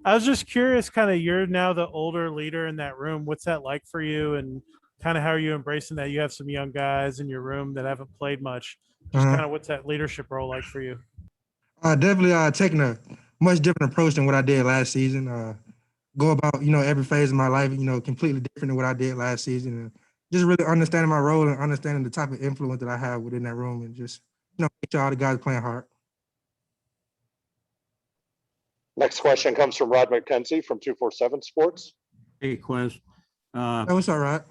I was just curious, kind of, you're now the older leader in that room. What's that like for you? And kind of how are you embracing that? You have some young guys in your room that haven't played much. Just Uh-huh. kind of what's that leadership role like for you? Definitely taking a much different approach than what I did last season. Go about, every phase of my life, completely different than what I did last season. And just really understanding my role and understanding the type of influence that I have within that room and just, make sure all the guys playing hard. Next question comes from Rod McKenzie from 247 Sports. Hey, Quez. That was all right.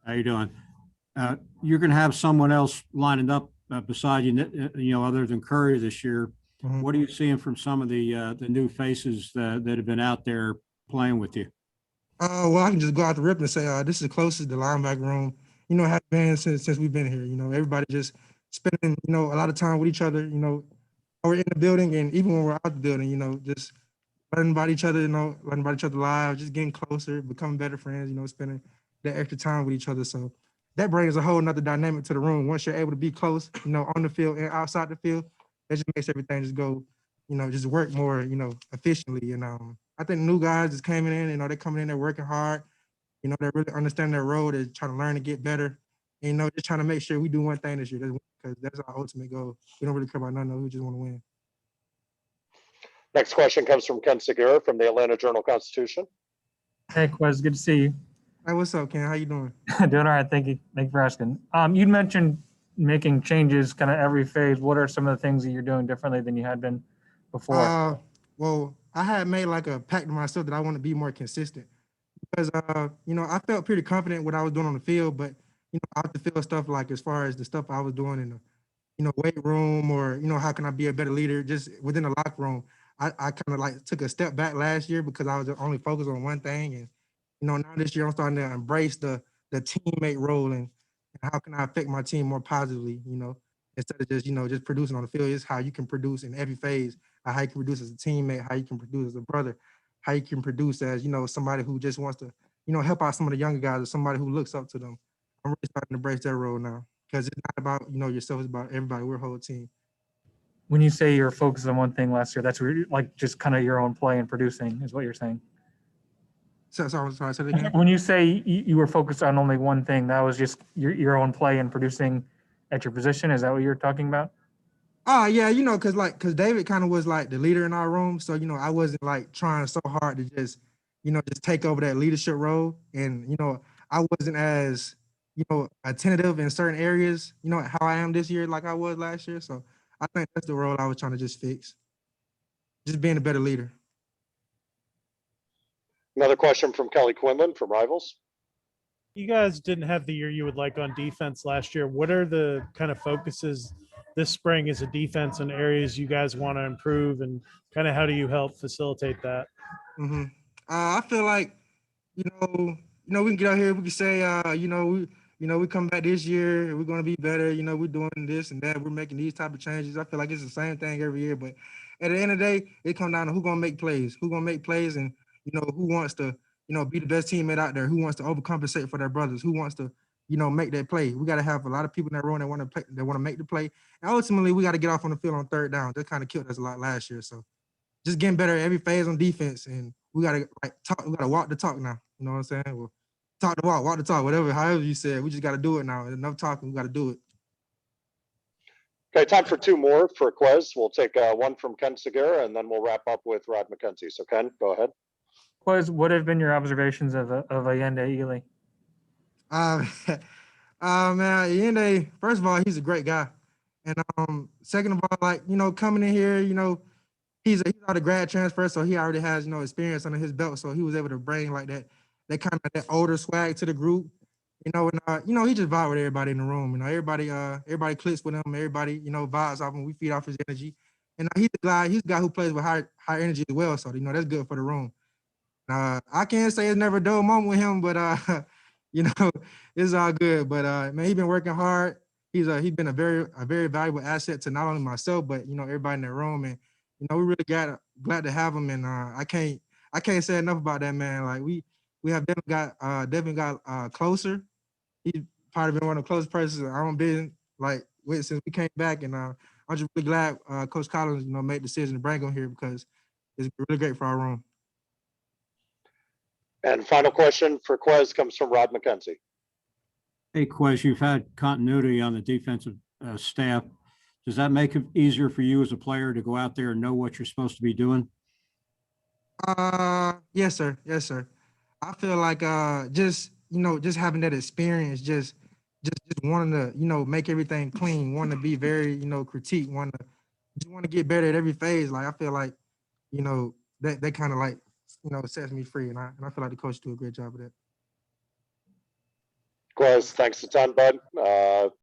How you doing? You're going to have someone else lining up beside you, other than Curry this year. Mhm. What are you seeing from some of the new faces that have been out there playing with you? Well, I can just go out the rip and say this is the closest the linebacker room, has been since we've been here. Everybody just spending, a lot of time with each other. We're in the building and even when we're out the building, just learning about each other, learning about each other's lives, just getting closer, becoming better friends. Spending that extra time with each other. So that brings a whole nother dynamic to the room. Once you're able to be close, on the field and outside the field, that just makes everything just go, just work more, efficiently. And I think new guys just came in, they're coming in, they're working hard, they're really understanding their role, they're trying to learn to get better. And, just trying to make sure we do one thing this year, because that's our ultimate goal. We don't really care about nothing else, we just want to win. Next question comes from Ken Segura from the Atlanta Journal-Constitution. Hey, Quez, good to see you. Hey, what's up, Ken? How you doing? Doing all right, thank you. Thank you for asking. You'd mentioned making changes kind of every phase. What are some of the things that you're doing differently than you had been before? Well, I had made like a pact to myself that I want to be more consistent because, I felt pretty confident what I was doing on the field, but, out the field stuff, like as far as the stuff I was doing in the, weight room or, how can I be a better leader just within the locker room. I kind of like took a step back last year because I was only focused on one thing. And, now this year I'm starting to embrace the teammate role and how can I affect my team more positively, instead of just, just producing on the field. Is how you can produce in every phase, how you can produce as a teammate, how you can produce as a brother, how you can produce as, somebody who just wants to, help out some of the younger guys or somebody who looks up to them. I'm really starting to embrace that role now because it's not about, yourself, it's about everybody. We're a whole team. When you say you're focused on one thing last year, that's where like just kind of your own play and producing is what you're saying. So, sorry, say that again. When you say you were focused on only one thing, that was just your own play and producing at your position. Is that what you're talking about? Oh yeah, cause David kind of was like the leader in our room. So, I wasn't like trying so hard to just, just take over that leadership role. And, I wasn't as, attentive in certain areas, how I am this year, like I was last year. So I think that's the role I was trying to just fix. Just being a better leader. Another question from Kelly Quinlan from Rivals. You guys didn't have the year you would like on defense last year. What are the kind of focuses this spring as a defense and areas you guys want to improve, and kind of how do you help facilitate that? Mm-hmm. I feel like, we can get out here, we can say, we come back this year, we're gonna be better, we're doing this and that, we're making these type of changes. I feel like it's the same thing every year, but at the end of the day, it comes down to who's gonna make plays, and who wants to, be the best teammate out there, who wants to overcompensate for their brothers, who wants to, make that play. We gotta have a lot of people in that room that want to play, that want to make the play. And ultimately we got to get off on the field on third down. That kind of killed us a lot last year. So just getting better at every phase on defense, and we gotta talk. We gotta walk the talk now. You know what I'm saying? Well, talk the walk the talk, whatever, however you said. We just gotta do it now. Enough talking, we gotta do it. Okay, time for two more for Quez. We'll take one from Ken Segura, and then we'll wrap up with Rod McKenzie. So Ken, go ahead. Quez, what have been your observations of Allende Ely? Man, Yende, first of all, he's a great guy. And second of all, like, coming in here, he's out of grad transfer, so he already has, experience under his belt. So he was able to bring like that kind of that older swag to the group. And he just vibe with everybody in the room. Everybody clicks with him, everybody, vibes off him. We feed off his energy. And he's a guy who plays with high energy as well. So, that's good for the room. I can't say it's never a dull moment with him, but it's all good. But man, he's been working hard. He's been a very valuable asset to not only myself, but everybody in the room. And we're really glad to have him. And I can't say enough about that man. Like we have definitely got closer. He's probably been one of the closest persons I've been with since we came back. And I'm just really glad Coach Collins made the decision to bring him here because it's really great for our room. And final question for Quez comes from Rod McKenzie. Hey, Quez, you've had continuity on the defensive staff. Does that make it easier for you as a player to go out there and know what you're supposed to be doing? Yes, sir. Yes, sir. I feel like just just having that experience, just wanting to make everything clean, wanting to be very critique, wanting to just want to get better at every phase. Like I feel like that kind of like sets me free, and I feel like the coach do a great job of that. Quez, thanks a ton, bud.